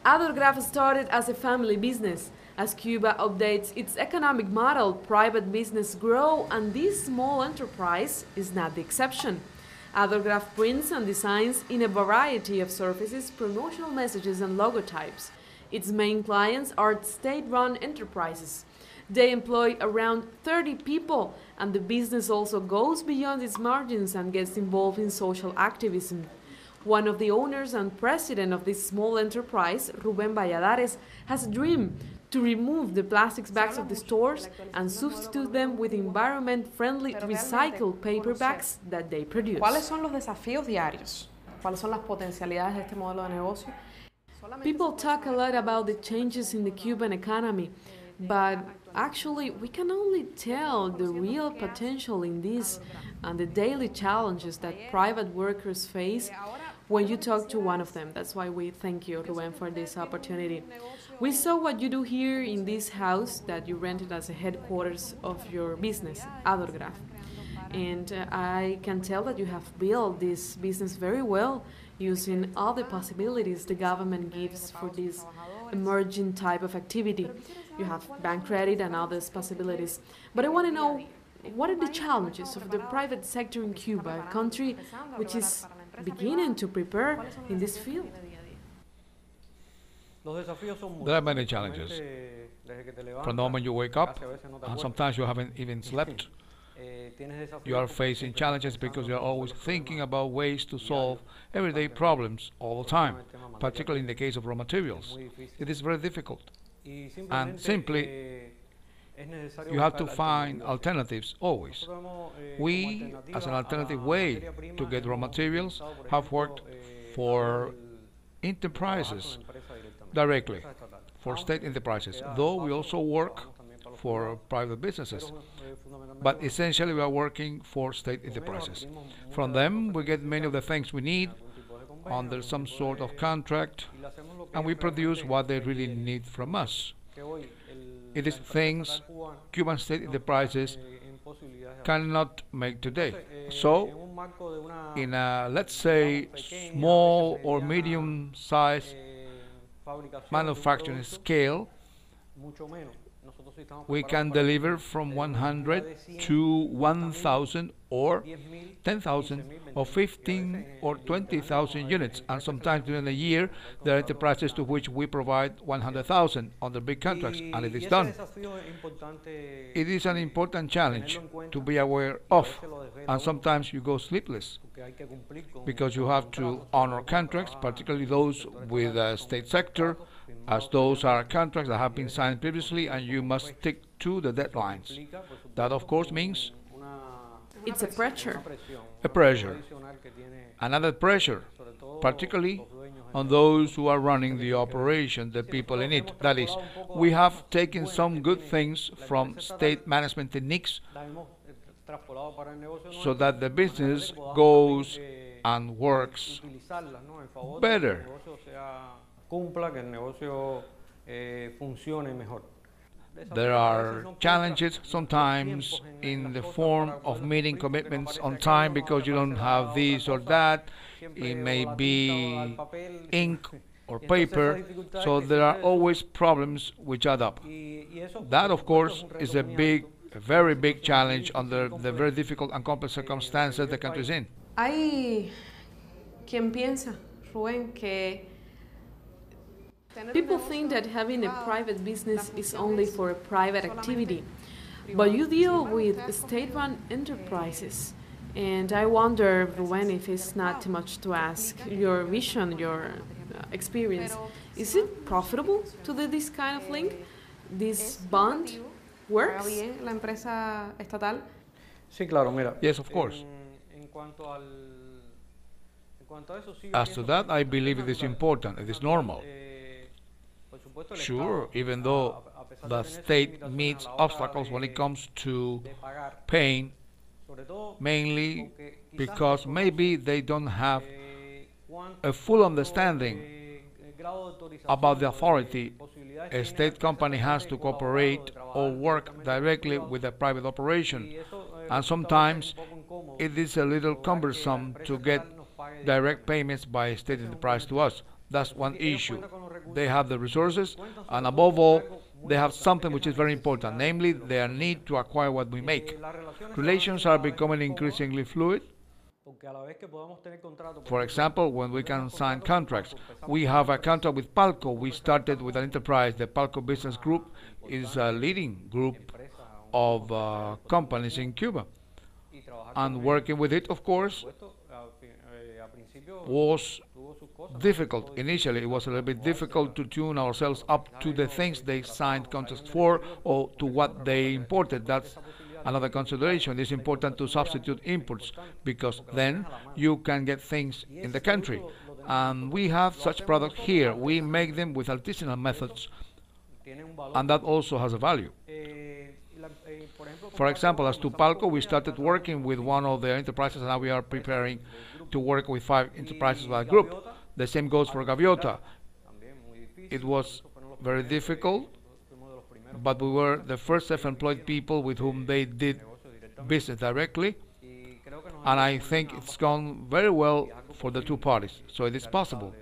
Adorgraf started as a family business. As Cuba updates its economic model, private business grow, and this small enterprise is not the exception. Adorgraf prints and designs in a variety of surfaces, promotional messages and logotypes. Its main clients are state-run enterprises. They employ around 30 people, and the business also goes beyond its margins and gets involved in social activism. One of the owners and president of this small enterprise, Ruben Valladares, has a dream to remove the plastic bags of the stores and substitute them with environment-friendly recycled paper bags that they produce. ¿Cuáles son los desafíos diarios? ¿Cuáles son las potencialidades de este modelo de negocio? People talk a lot about the changes in the Cuban economy, but actually we can only tell the real potential in this and the daily challenges that private workers face when you talk to one of them. That's why we thank you, Ruben, for this opportunity. We saw what you do here in this house that you rented as a headquarters of your business, Adorgraf. And I can tell that you have built this business very well using all the possibilities the government gives for this emerging type of activity. You have bank credit and others possibilities. But I want to know, what are the challenges of the private sector in Cuba, a country which is beginning to prepare in this field? There are many challenges. From the moment you wake up, and sometimes you haven't even slept, you are facing challenges because you are always thinking about ways to solve everyday problems all the time, particularly in the case of raw materials. It is very difficult. And simply, you have to find alternatives always. We, as an alternative way to get raw materials, have worked for enterprises directly, for state enterprises, though we also work for private businesses. But essentially we are working for state enterprises. From them we get many of the things we need under some sort of contract, and we produce what they really need from us. It is things Cuban state enterprises cannot make today. So, in a, let's say, small or medium-sized manufacturing scale, we can deliver from 100 to 1,000 or 10,000 or 15 or 20,000 units, and sometimes during the year there are enterprises to which we provide 100,000 under big contracts, and it is done. It is an important challenge to be aware of, and sometimes you go sleepless because you have to honor contracts, particularly those with the state sector, as those are contracts that have been signed previously and you must stick to the deadlines. That of course means it's a pressure. A pressure. Another pressure, particularly on those who are running the operation, the people in it. That is, we have taken some good things from state management techniques so that the business goes and works better. There are challenges sometimes in the form of meeting commitments on time because you don't have this or that. It may be ink or paper, so there are always problems which add up. That, of course, is a very big challenge under the very difficult and complex circumstances the country is in. Hay quien piensa, Rubén, que people think that having a private business is only for a private activity, but you deal with state-run enterprises. And I wonder, Ruben, if it's not too much to ask, your vision, your experience, is it profitable to do this kind of link? This bond works? la empresa estatal. Yes, of course. As to that, I believe it is important, it is normal. Sure, even though the state meets obstacles when it comes to paying, mainly because maybe they don't have a full understanding about the authority a state company has to cooperate or work directly with a private operation, and sometimes it is a little cumbersome to get direct payments by a state enterprise to us. That's one issue. they have the resources, and above all, they have something which is very important, namely their need to acquire what we make. Relations are becoming increasingly fluid. For example, when we can sign contracts, we have a contract with Palco. We started with an enterprise. The Palco Business Group is a leading group of companies in Cuba. And working with it, of course, was difficult. Initially, it was a little bit difficult to tune ourselves up to the things they signed contracts for or to what they imported. That's another consideration. It's important to substitute imports because then you can get things in the country. And we have such products here. We make them with artisanal methods, and that also has a value. For example, as to Palco, we started working with one of their enterprises, and now we are preparing to work with 5 enterprises by group. The same goes for Gaviota. It was very difficult, but we were the first self-employed people with whom they did business directly, and I think it's gone very well for the 2 parties. So it is possible.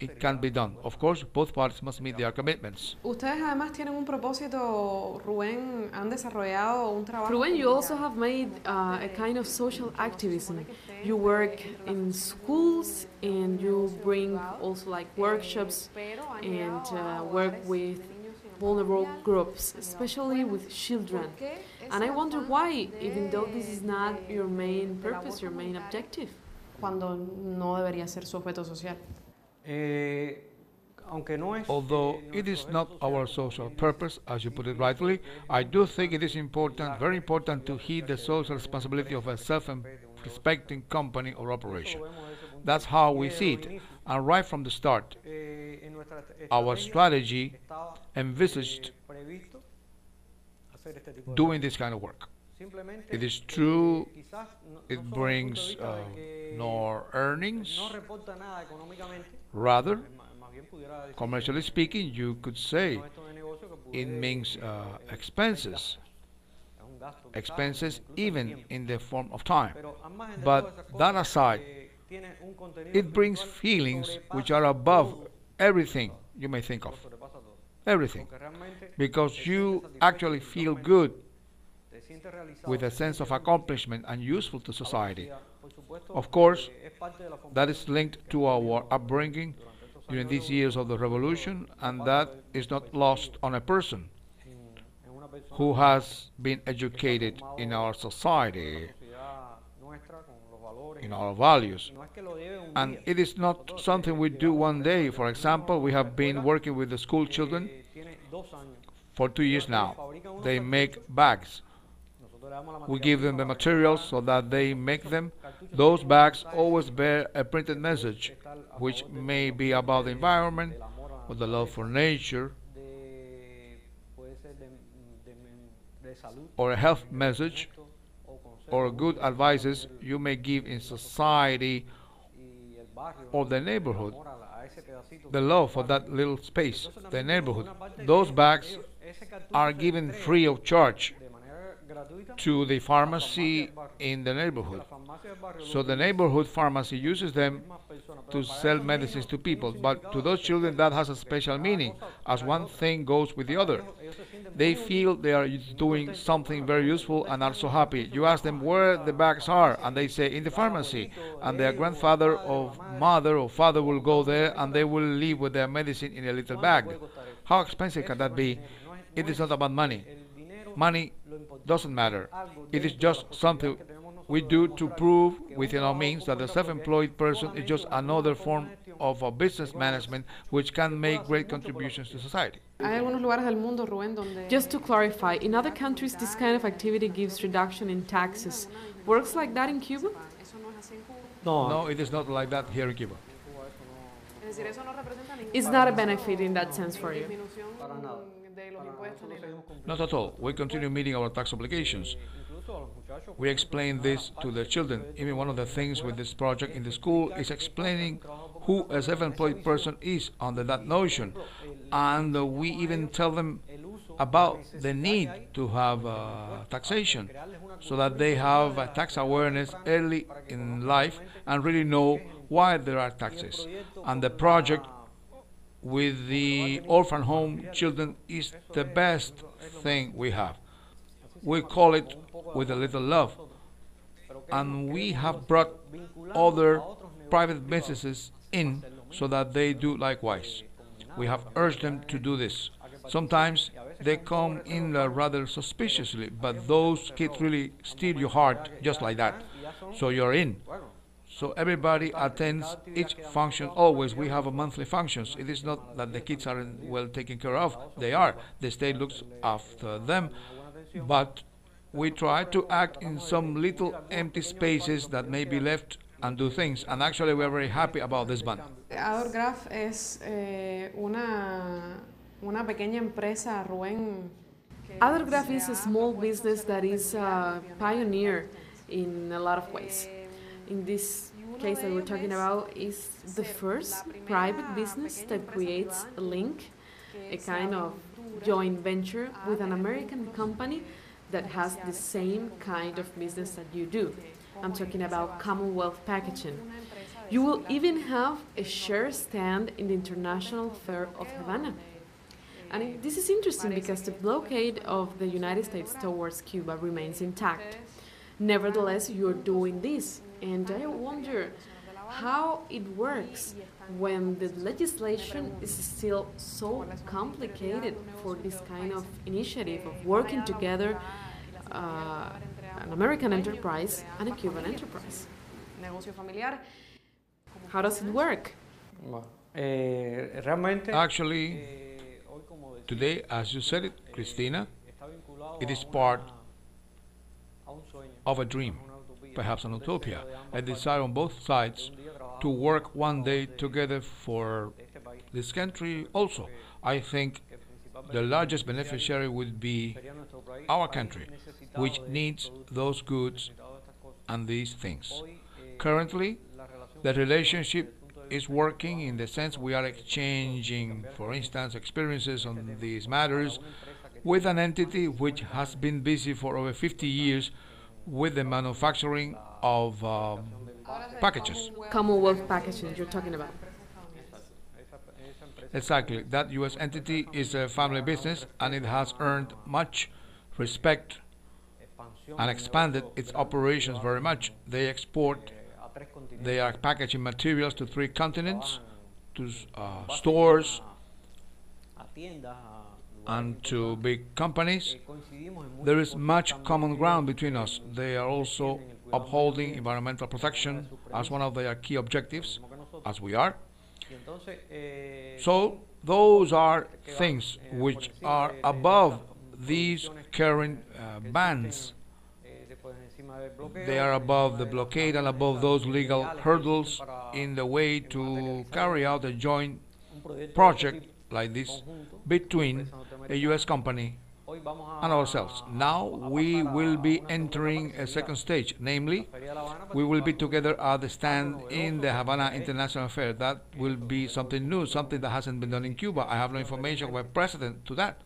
It can be done. Of course, both parties must meet their commitments. Ustedes además tienen un propósito, Rubén, han desarrollado un trabajo. Ruben, you also have made a kind of social activism. You work in schools and you bring also like workshops and work with vulnerable groups, especially with children. And I wonder why, even though this is not your main purpose, your main objective. Cuando no debería ser su objeto social. Although it is not our social purpose, as you put it rightly, I do think it is important, very important, to heed the social responsibility of a self-respecting company or operation. That's how we see it. And right from the start, our strategy envisaged doing this kind of work. It is true, it brings no earnings. Rather, commercially speaking, you could say it means expenses. Expenses even in the form of time. But that aside, it brings feelings which are above everything you may think of. Everything. Because you actually feel good with a sense of accomplishment and useful to society. Of course, that is linked to our upbringing during these years of the revolution, and that is not lost on a person who has been educated in our society, in our values. And it is not something we do one day. For example, we have been working with the school children for 2 years now. They make bags. We give them the materials so that they make them. Those bags always bear a printed message, which may be about the environment, or the love for nature, or a health message, or good advices you may give in society or the neighborhood, the love for that little space, the neighborhood. Those bags are given free of charge to the pharmacy in the neighborhood. So the neighborhood pharmacy uses them to sell medicines to people, but to those children that has a special meaning, as one thing goes with the other. They feel they are doing something very useful and are so happy. You ask them where the bags are, and they say in the pharmacy, and their grandfather or mother or father will go there and they will leave with their medicine in a little bag. How expensive can that be? It is not about money. Money doesn't matter. It is just something we do to prove within our means that the self-employed person is just another form of a business management which can make great contributions to society. Hay algunos lugares del mundo, Rubén, donde... Just to clarify, in other countries this kind of activity gives reduction in taxes. Works like that in Cuba? No, it is not like that here in Cuba. It's not a benefit in that sense for you. Not at all. We continue meeting our tax obligations. We explain this to the children. Even one of the things with this project in the school is explaining who a self-employed person is under that notion. And we even tell them about the need to have taxation so that they have tax awareness early in life and really know why there are taxes. And the project with the orphan home children is the best thing we have. We call it with a little love, and we have brought other private businesses in so that they do likewise. We have urged them to do this. Sometimes they come in rather suspiciously, but those kids really steal your heart just like that. So you're in. So everybody attends each function always. We have a monthly functions. It is not that the kids aren't well taken care of. They are. The state looks after them. But we try to act in some little empty spaces that may be left and do things. And actually we're very happy about this one. Adorgraf es una pequeña empresa, Rubén. Adorgraf is a small business that is a pioneer in a lot of ways. In this case that we're talking about is the first private business that creates a link, a kind of joint venture with an American company that has the same kind of business that you do. I'm talking about Commonwealth Packaging. You will even have a share stand in the International Fair of Havana. And this is interesting because the blockade of the United States towards Cuba remains intact. Nevertheless, you're doing this. And I wonder how it works when the legislation is still so complicated for this kind of initiative of working together, an American enterprise and a Cuban enterprise. How does it work? Actually, today, as you said it, Cristina, it is part of a dream, perhaps an utopia, a desire on both sides to work one day together for this country also. I think the largest beneficiary would be our country, which needs those goods and these things. Currently, the relationship is working in the sense we are exchanging, for instance, experiences on these matters with an entity which has been busy for over 50 years with the manufacturing of packages. Commonwealth Packaging you're talking about. Exactly. That U.S. entity is a family business and it has earned much respect and expanded its operations very much. They export their packaging materials to 3 continents, to stores, and to big companies. There is much common ground between us. They are also upholding environmental protection as one of their key objectives, as we are. So those are things which are above these current bans. They are above the blockade and above those legal hurdles in the way to carry out a joint project like this between a U.S. company and ourselves. Now we will be entering a second stage, namely, we will be together at the stand in the Havana International Fair. That will be something new, something that hasn't been done in Cuba. I have no information about precedent to that.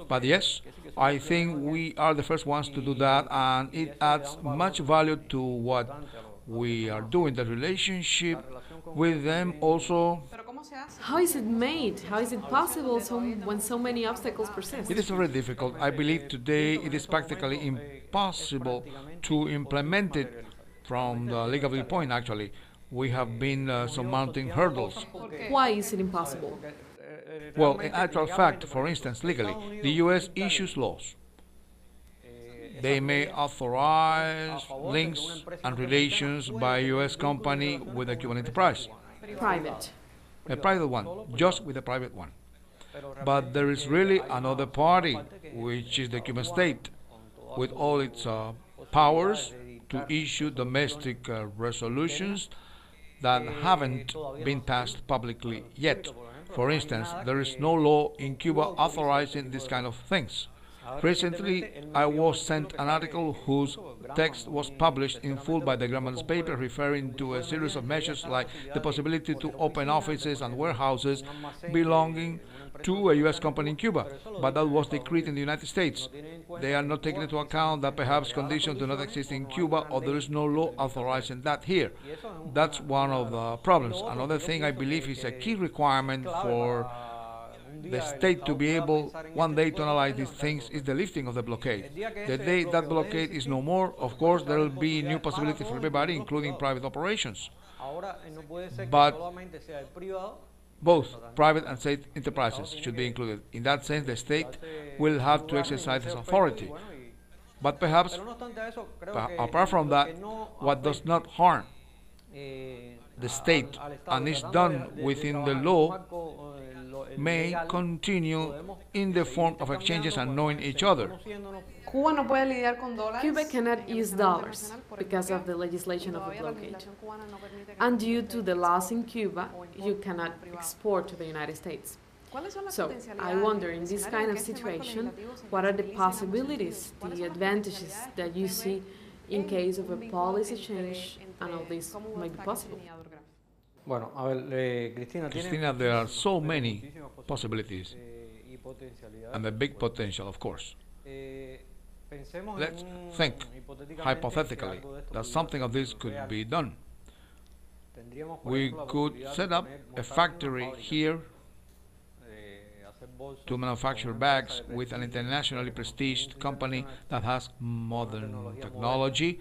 But yes, I think we are the first ones to do that, and it adds much value to what we are doing. The relationship with them also. How is it made? How is it possible when so many obstacles persist? It is very difficult. I believe today it is practically impossible to implement it from the legal viewpoint, actually. We have been surmounting hurdles. Why is it impossible? Well, in actual fact, for instance, legally, the U.S. issues laws. They may authorize links and relations by a U.S. company with a Cuban enterprise. Private. A private one, just with a private one. But there is really another party, which is the Cuban state, with all its powers to issue domestic resolutions that haven't been passed publicly yet. For instance, there is no law in Cuba authorizing this kind of things. Recently, I was sent an article whose text was published in full by the Grumman's paper, referring to a series of measures like the possibility to open offices and warehouses belonging to a U.S. company in Cuba, but that was decreed in the United States. They are not taking into account that perhaps conditions do not exist in Cuba or there is no law authorizing that here. That's one of the problems. Another thing I believe is a key requirement for the state to be able one day to analyze these things is the lifting of the blockade. The day that blockade is no more, of course, there will be new possibilities for everybody, including private operations. But both private and state enterprises should be included. In that sense, the state will have to exercise its authority. But perhaps, apart from that, what does not harm the state and is done within the law may continue in the form of exchanges and knowing each other. Cuba cannot use dollars because of the legislation of the blockade. And due to the laws in Cuba, you cannot export to the United States. So, I wonder, in this kind of situation, what are the possibilities, the advantages that you see in case of a policy change and all this might be possible? Cristina, there are so many possibilities and a big potential, of course. Let's think, hypothetically, that something of this could be done. We could set up a factory here to manufacture bags with an internationally prestiged company that has modern technology,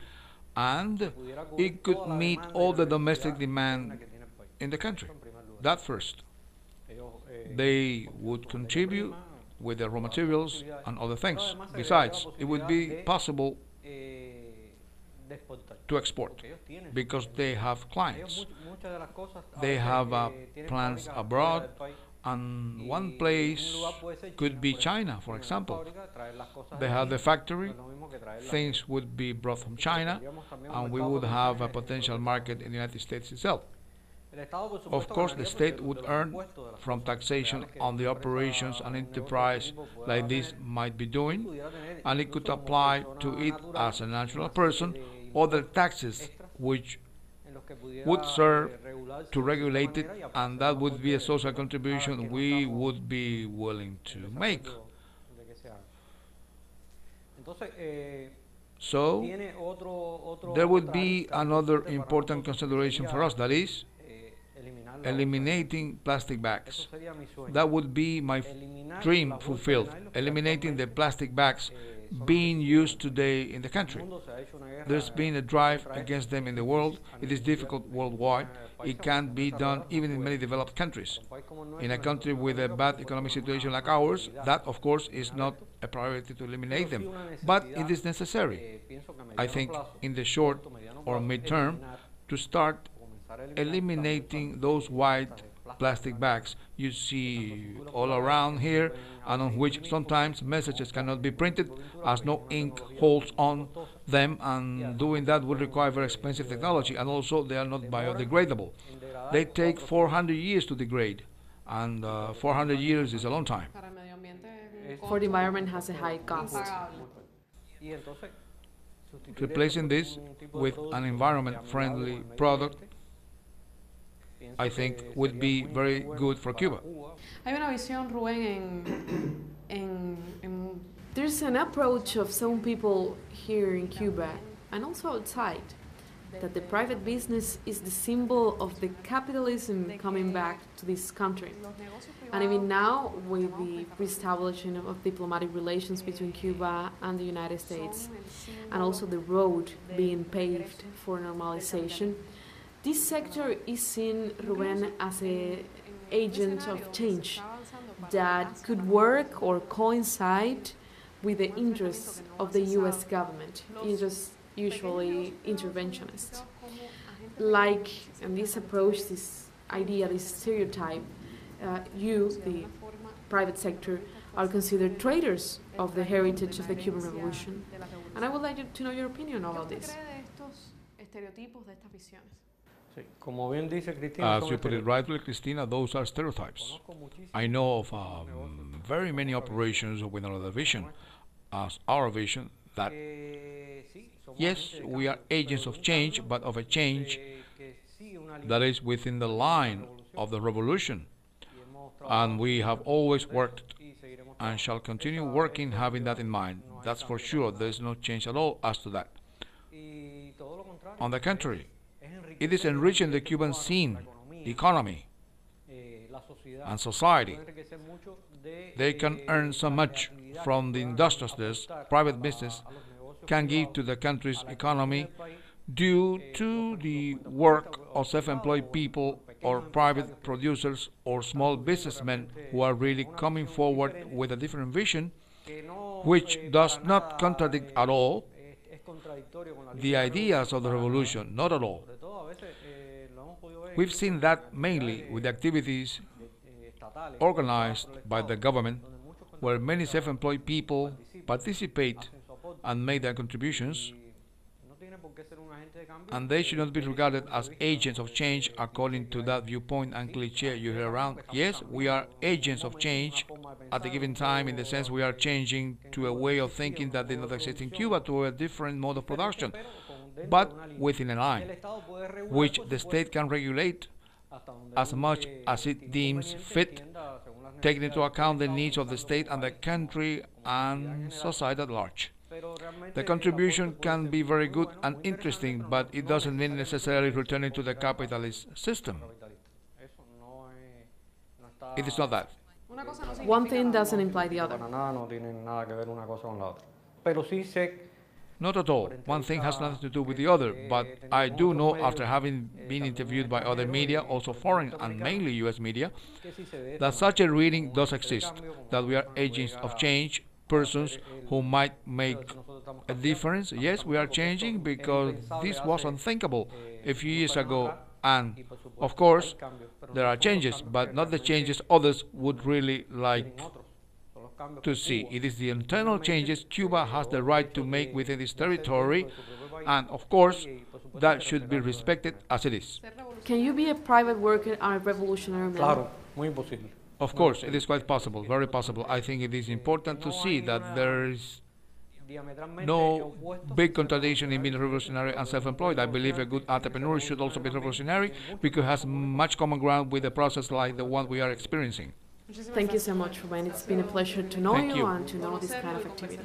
and it could meet all the domestic demand in the country. That first. They would contribute with the raw materials and other things. Besides, it would be possible to export because they have clients. They have plants abroad, and one place could be China, for example. They have the factory, things would be brought from China, and we would have a potential market in the United States itself. Of course, the state would earn from taxation on the operations an enterprise like this might be doing, and it could apply to it as a natural person other taxes which would serve to regulate it, and that would be a social contribution we would be willing to make. So, there would be another important consideration for us, that is, eliminating plastic bags. That would be my dream fulfilled, eliminating the plastic bags being used today in the country. There's been a drive against them in the world. It is difficult worldwide. It can't be done even in many developed countries. In a country with a bad economic situation like ours, that of course is not a priority to eliminate them, but it is necessary, I think, in the short or mid-term, to start eliminating those white plastic bags you see all around here, and on which sometimes messages cannot be printed as no ink holds on them, and doing that would require very expensive technology, and also they are not biodegradable. They take 400 years to degrade, and 400 years is a long time. For the environment has a high cost. Replacing this with an environment-friendly product, I think, would be very good for Cuba. Hay una visión, Rubén, There's an approach of some people here in Cuba and also outside that the private business is the symbol of the capitalism coming back to this country. And even now, with the reestablishment of diplomatic relations between Cuba and the United States, and also the road being paved for normalization, this sector is seen, Ruben, as an agent of change that could work or coincide with the interests of the U.S. government, interests usually interventionist. Like, and this approach, this idea, this stereotype, you, the private sector, are considered traitors of the heritage of the Cuban Revolution. And I would like to know your opinion about this. As you put it rightly, Cristina, those are stereotypes. I know of very many operations with another vision, as our vision that yes, we are agents of change, but of a change that is within the line of the revolution. And we have always worked and shall continue working having that in mind. That's for sure. There is no change at all as to that. On the contrary, it is enriching the Cuban scene, the economy, and society. They can earn so much from the industries private business can give to the country's economy due to the work of self-employed people or private producers or small businessmen who are really coming forward with a different vision, which does not contradict at all the ideas of the revolution, not at all. We've seen that mainly with activities organized by the government, where many self-employed people participate and make their contributions, and they should not be regarded as agents of change according to that viewpoint and cliché you hear around. Yes, we are agents of change at a given time, in the sense we are changing to a way of thinking that did not exist in Cuba, to a different mode of production, but within a line, which the state can regulate as much as it deems fit, taking into account the needs of the state and the country and society at large. The contribution can be very good and interesting, but it doesn't mean necessarily returning to the capitalist system. It is not that. One thing doesn't imply the other. Not at all. One thing has nothing to do with the other, but I do know, after having been interviewed by other media, also foreign and mainly US media, that such a reading does exist, that we are agents of change, persons who might make a difference. Yes, we are changing because this was unthinkable a few years ago, and of course there are changes, but not the changes others would really like to see. It is the internal changes Cuba has the right to make within its territory, and of course that should be respected as it is. Can you be a private worker and a revolutionary man? Of course, it is quite possible, very possible. I think it is important to see that there is no big contradiction in being revolutionary and self-employed. I believe a good entrepreneur should also be revolutionary because it has much common ground with a process like the one we are experiencing. Thank you so much, Ruben. It's been a pleasure to know Thank you. and to know this kind of activity.